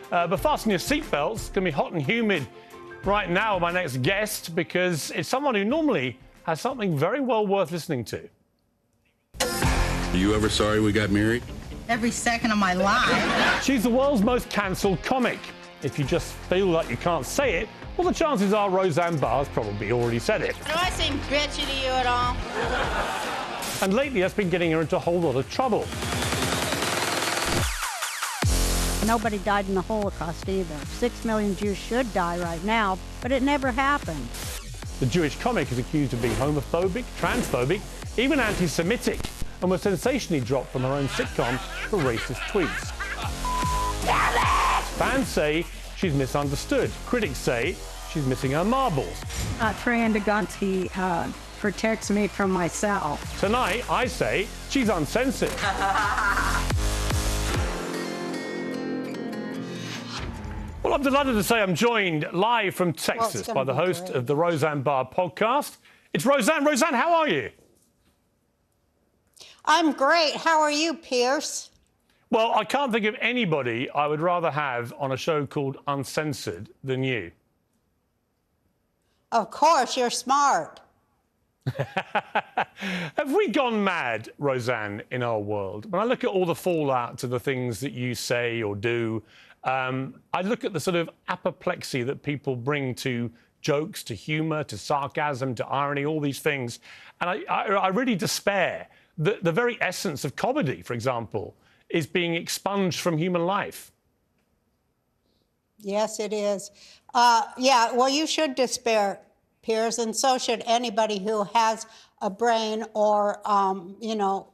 But fasten your seatbelts. It's going to be hot and humid right now, my next guest, because it's someone who normally has something very well worth listening to. Are you ever sorry we got married? Every second of my life. She's the world's most cancelled comic. If you just feel like you can't say it, well, the chances are Roseanne Barr's probably already said it. Do I seem bitchy to you at all? And lately, that's been getting her into a whole lot of trouble. Nobody died in the Holocaust either. 6 million Jews should die right now, but it never happened. The Jewish comic is accused of being homophobic, transphobic, even anti-Semitic, and was sensationally dropped from her own sitcom for racist tweets. Fans say she's misunderstood. Critics say she's missing her marbles. Trey Gunty protects me from myself. Tonight, I say she's uncensored. Well, I'm delighted to say I'm joined live from Texas by the host of the Roseanne Barr podcast. It's Roseanne. Roseanne, how are you? I'm great. How are you, Piers? Well, I can't think of anybody I would rather have on a show called Uncensored than you. Of course, you're smart. Have we gone mad, Roseanne, in our world? When I look at all the fallout to the things that you say or do, I look at the sort of apoplexy that people bring to jokes, to humour, to sarcasm, to irony, all these things, and I really despair. The very essence of comedy, for example, is being expunged from human life. Yes, it is. Yeah, well, you should despair, Piers, and so should anybody who has a brain or, you know,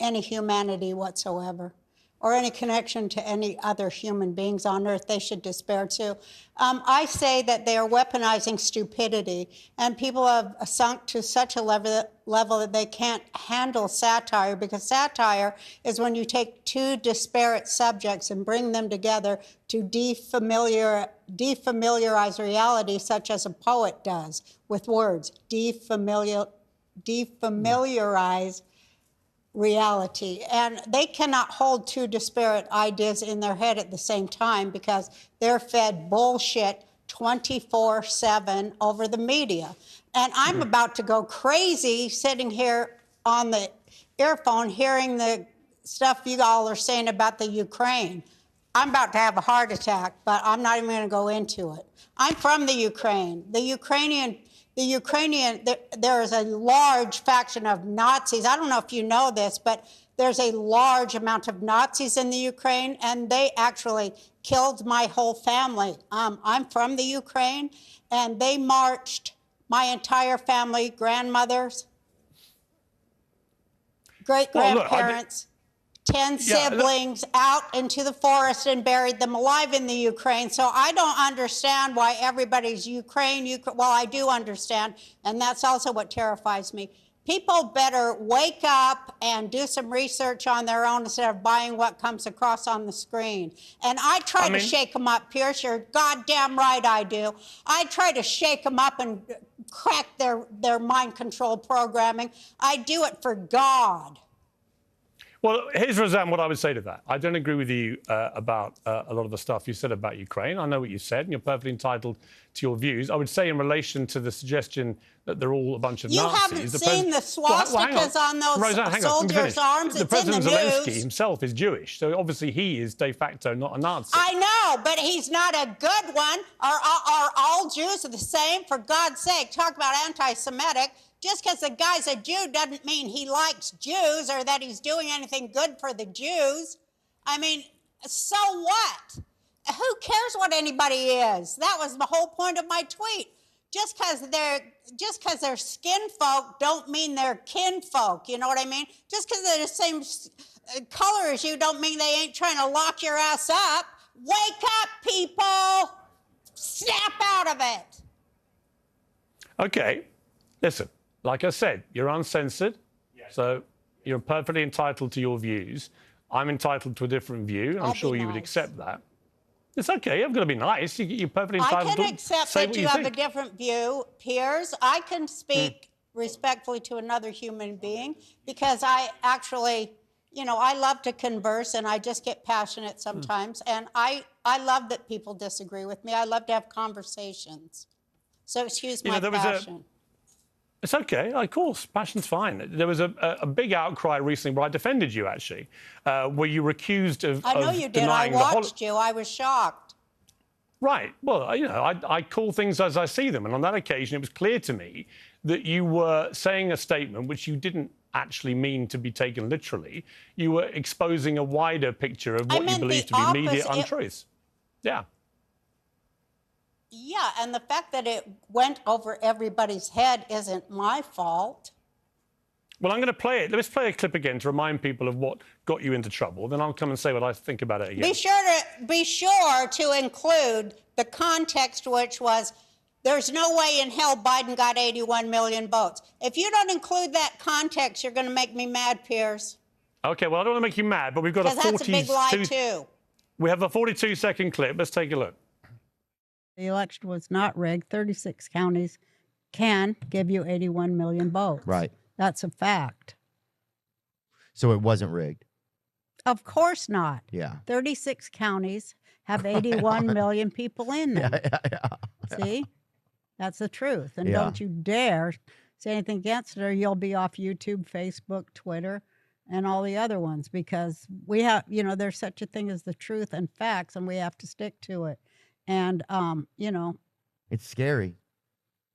any humanity whatsoever, or any connection to any other human beings on Earth. They should despair too. I say that they are weaponizing stupidity, and people have sunk to such a level that they can't handle satire, because satire is when you take two disparate subjects and bring them together to defamiliarize reality, such as a poet does with words. Defamiliarize reality. And they cannot hold two disparate ideas in their head at the same time, because they're fed bullshit 24/7 over the media. And I'm about to go crazy sitting here on the earphone hearing the stuff you all are saying about the Ukraine. I'm about to have a heart attack, but I'm not even going to go into it. I'm from the Ukraine. There is a large faction of Nazis. I don't know if you know this, but there's a large amount of Nazis in the Ukraine, and they actually killed my whole family. I'm from the Ukraine, and they marched my entire family, grandmothers, great-grandparents, 10 siblings out into the forest and buried them alive in the Ukraine. So I don't understand why everybody's Ukraine. Well, I do understand, and that's also what terrifies me. People better wake up and do some research on their own instead of buying what comes across on the screen. And I try to shake them up, Piers. You're goddamn right I do. I try to shake them up and crack their mind control programming. I do it for God. Well, here's, Roseanne, what I would say to that. I don't agree with you about a lot of the stuff you said about Ukraine. I know what you said, and you're perfectly entitled to your views. I would say in relation to the suggestion that they're all a bunch of Nazis... You haven't seen the swastikas on those soldiers' arms? The President Zelensky himself is Jewish, so obviously he is de facto not a Nazi. I know, but he's not a good one. Are all Jews the same? For God's sake, talk about anti-Semitic. Just because the guy's a Jew doesn't mean he likes Jews or that he's doing anything good for the Jews. I mean, so what? Who cares what anybody is? That was the whole point of my tweet. Just because they're skin folk don't mean they're kin folk. You know what I mean? Just because they're the same color as you don't mean they ain't trying to lock your ass up. Wake up, people! Snap out of it. Okay, listen. Like I said, you're uncensored, so you're perfectly entitled to your views. I'm entitled to a different view. I'm sure you would accept that. It's okay. I'm going to be nice. You're perfectly entitled to say what you think. I can accept that you have a different view, Piers. I can speak respectfully to another human being because I actually you know, I love to converse and I just get passionate sometimes. And I love that people disagree with me. I love to have conversations. So excuse my passion. It's okay, of course, passion's fine. There was a big outcry recently where I defended you, actually, where you were accused of I know you did. I watched you. I was shocked. Right. Well, you know, I call things as I see them. And on that occasion, it was clear to me that you were saying a statement which you didn't actually mean to be taken literally. You were exposing a wider picture of what you believe to be media untruths. Yeah. Yeah, and the fact that it went over everybody's head isn't my fault. Well, I'm going to play it. Let's play a clip again to remind people of what got you into trouble. Then I'll come and say what I think about it again. Be sure to include the context, which was there's no way in hell Biden got 81 million votes. If you don't include that context, you're going to make me mad, Piers. Okay, well, I don't want to make you mad, but we've got a 42... That's a big lie, too. We have a 42-second clip. Let's take a look. The election was not rigged. 36 counties can give you 81 million votes. Right. That's a fact. So it wasn't rigged? Of course not. Yeah. 36 counties have 81 million people in them. Yeah. See? That's the truth. And don't you dare say anything against it or you'll be off YouTube, Facebook, Twitter, and all the other ones because we have, you know, there's such a thing as the truth and facts and we have to stick to it. And, you know. It's scary.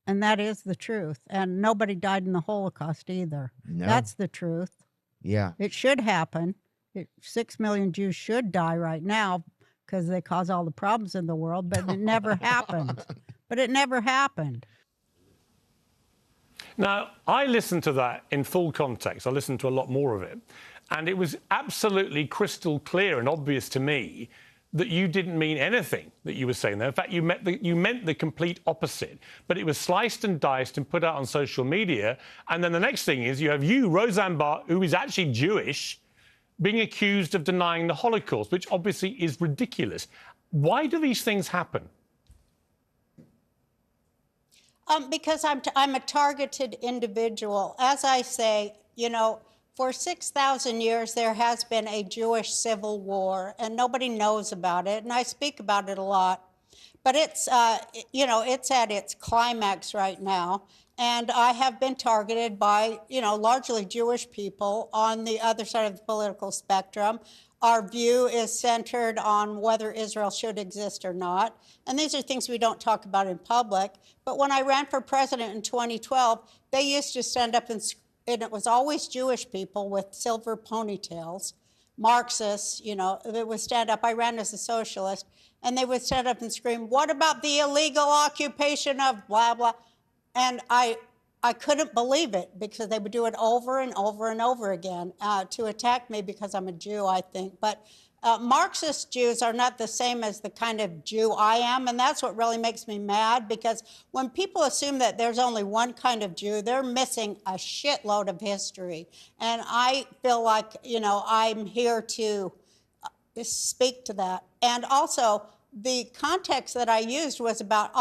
And that is the truth. And nobody died in the Holocaust either. No. That's the truth. Yeah. It should happen. 6 million Jews should die right now because they cause all the problems in the world, but it never happened. But it never happened. Now, I listened to that in full context. I listened to a lot more of it. And it was absolutely crystal clear and obvious to me that you didn't mean anything that you were saying there. In fact, you meant the complete opposite. But it was sliced and diced and put out on social media. And then the next thing is you have Roseanne Barr, who is actually Jewish, being accused of denying the Holocaust, which obviously is ridiculous. Why do these things happen? Because I'm a targeted individual. As I say, you know, for 6,000 years, there has been a Jewish civil war, and nobody knows about it, and I speak about it a lot. But it's, you know, it's at its climax right now, and I have been targeted by, you know, largely Jewish people on the other side of the political spectrum. Our view is centered on whether Israel should exist or not, and these are things we don't talk about in public. But when I ran for president in 2012, they used to stand up and it was always Jewish people with silver ponytails, Marxists, you know, they would stand up. I ran as a socialist, and they would stand up and scream, "What about the illegal occupation of blah, blah?" And I couldn't believe it because they would do it over and over and over again to attack me because I'm a Jew, I think. But Marxist Jews are not the same as the kind of Jew I am, and that's what really makes me mad, because when people assume that there's only one kind of Jew, they're missing a shitload of history. And I feel like, you know, I'm here to speak to that. And also, the context that I used was about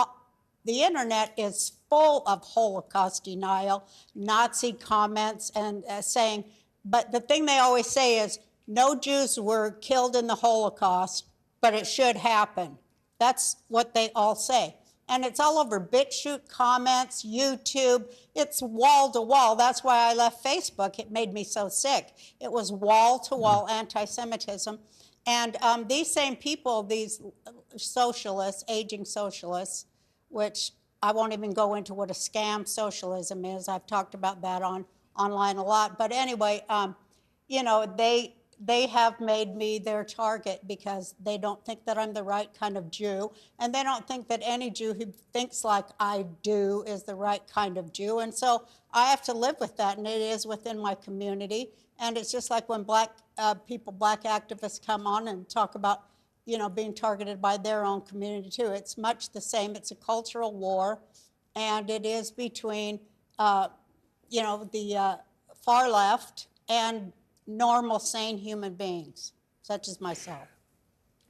the internet is full of Holocaust denial, Nazi comments, and saying, but the thing they always say is, no Jews were killed in the Holocaust, but it should happen. That's what they all say. And it's all over BitChute comments, YouTube. It's wall to wall. That's why I left Facebook. It made me so sick. It was wall to wall anti-Semitism. And these same people, these socialists, aging socialists, which I won't even go into what a scam socialism is. I've talked about that online a lot. But anyway, you know, they have made me their target because they don't think that I'm the right kind of Jew, and they don't think that any Jew who thinks like I do is the right kind of Jew. And so I have to live with that, and it is within my community. And it's just like when black activists come on and talk about, you know, being targeted by their own community too. It's much the same. It's a cultural war, and it is between, you know, the far left and normal, sane human beings, such as myself.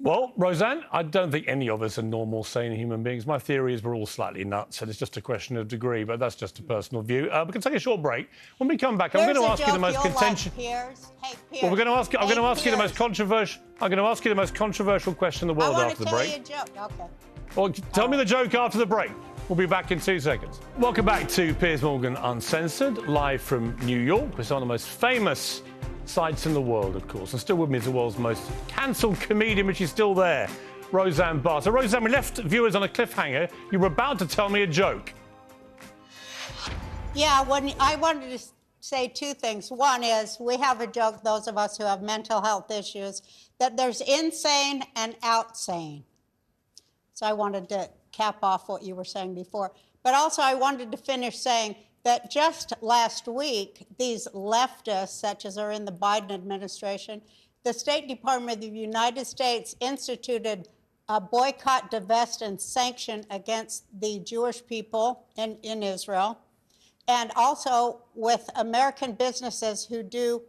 Well, Roseanne, I don't think any of us are normal, sane human beings. My theory is we're all slightly nuts, and it's just a question of degree, but that's just a personal view. We can take a short break. When we come back, I'm going to ask you the most contentious... Piers. Hey, Piers. Well, I'm going to ask you the most controversial... I'm going to ask you the most controversial question in the world after the break. I want to tell you a joke. Okay. Well, tell me the joke after the break. We'll be back in 2 seconds. Welcome back to Piers Morgan Uncensored, live from New York. It's one of the most famous sites in the world, of course. And still with me is the world's most cancelled comedian, but she's still there, Roseanne Barr. So, Roseanne, we left viewers on a cliffhanger. You were about to tell me a joke. Yeah, I wanted to say 2 things. One is we have a joke, those of us who have mental health issues, that there's insane and outsane. So I wanted to cap off what you were saying before. But also I wanted to finish saying that just last week, these leftists, such as are in the Biden administration, the State Department of the United States instituted a boycott, divest, and sanction against the Jewish people in Israel, and also with American businesses who do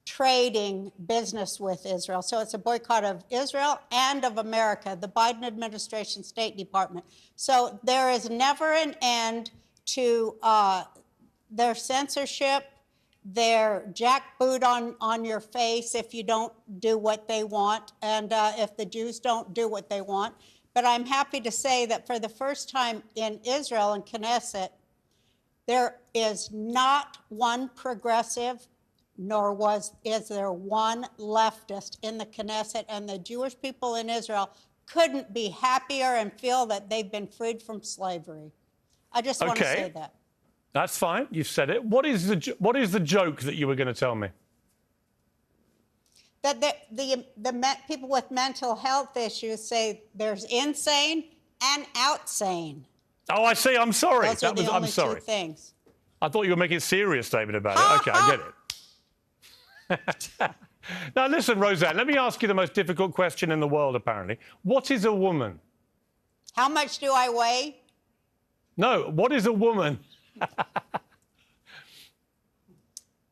trading business with Israel. So it's a boycott of Israel and of America, the Biden administration, State Department. So there is never an end to their censorship, their jackboot on your face if you don't do what they want, and if the Jews don't do what they want. But I'm happy to say that for the first time in Israel and Knesset, there is not one progressive, nor is there one leftist in the Knesset, and the Jewish people in Israel couldn't be happier and feel that they've been freed from slavery. I just want to say that. That's fine. You've said it. What is the joke that you were going to tell me? That the people with mental health issues say there's insane and outsane. Oh, I see. I'm sorry. Those are the only I'm sorry. 2 things. I thought you were making a serious statement about it. Okay, I get it. Now, listen, Roseanne, let me ask you the most difficult question in the world, apparently. What is a woman? How much do I weigh? No, what is a woman?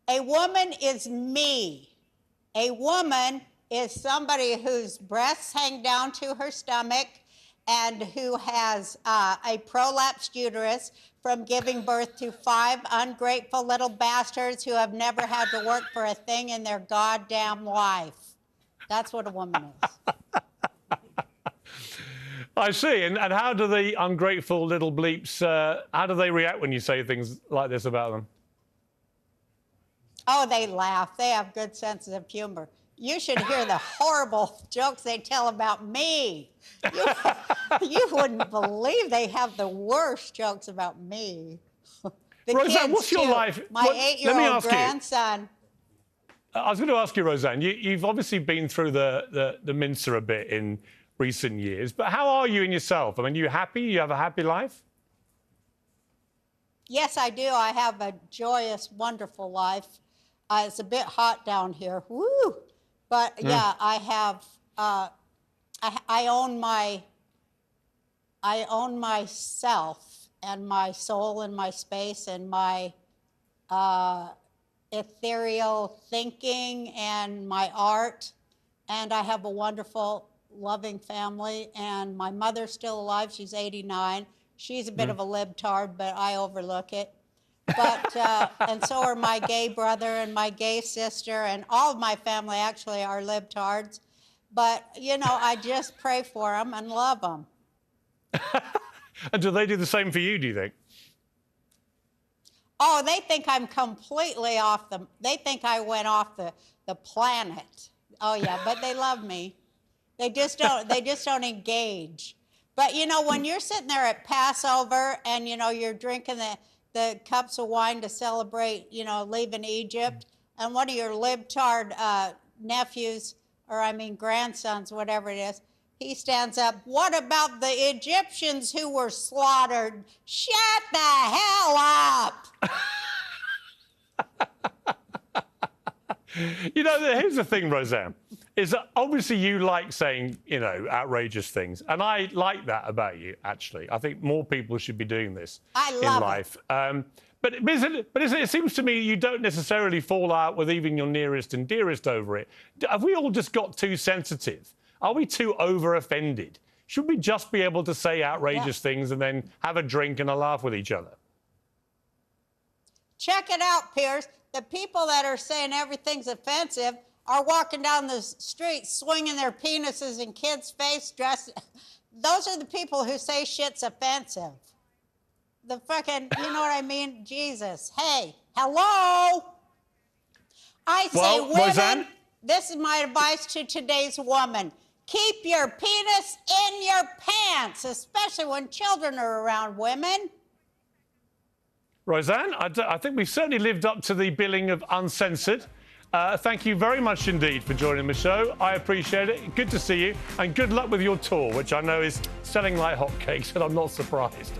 A woman is me. A woman is somebody whose breasts hang down to her stomach and who has a prolapsed uterus from giving birth to 5 ungrateful little bastards who have never had to work for a thing in their goddamn life. That's what a woman is. I see. And how do the ungrateful little bleeps, how do they react when you say things like this about them? Oh, they laugh. They have good senses of humor. You should hear the horrible jokes they tell about me. You wouldn't believe they have the worst jokes about me. The Roseanne, kids what's your too. life? My 8-year-old grandson. I was going to ask you, Roseanne, you've obviously been through the mincer a bit in recent years, but how are you in yourself? I mean, you happy? You have a happy life? Yes, I do. I have a joyous, wonderful life. It's a bit hot down here. Woo! But yeah, I have. I own myself and my soul and my space and my ethereal thinking and my art. And I have a wonderful, loving family. And my mother's still alive. She's 89. She's a bit of a libtard, but I overlook it. But and so are my gay brother and my gay sister, and all of my family actually are libtards. But you know, I just pray for them and love them. And do they do the same for you, do you think? Oh, they think I'm completely off the. They think I went off the planet. Oh yeah, but they love me. They just don't. They just don't engage. But you know, when you're sitting there at Passover and you know you're drinking the cups of wine to celebrate, you know, leaving Egypt, and one of your libtard nephews, or I mean grandsons, whatever it is, he stands up. What about the Egyptians who were slaughtered? Shut the hell up! You know, here's the thing, Roseanne, is that obviously you like saying, you know, outrageous things. And I like that about you, actually. I think more people should be doing this in life. But it seems to me you don't necessarily fall out with even your nearest and dearest over it. Have we all just got too sensitive? Are we too over-offended? Should we just be able to say outrageous things and then have a drink and a laugh with each other? Check it out, Piers. The people that are saying everything's offensive are walking down the street swinging their penises in kids' face, dressed. Those are the people who say shit's offensive. The fucking, you know what I mean? Jesus. Hey, hello? I say, women, Roseanne? this is my advice to today's woman. Keep your penis in your pants, especially when children are around, women. Roseanne, I think we've certainly lived up to the billing of Uncensored. Thank you very much indeed for joining the show. I appreciate it. Good to see you, and good luck with your tour, which I know is selling like hotcakes, and I'm not surprised.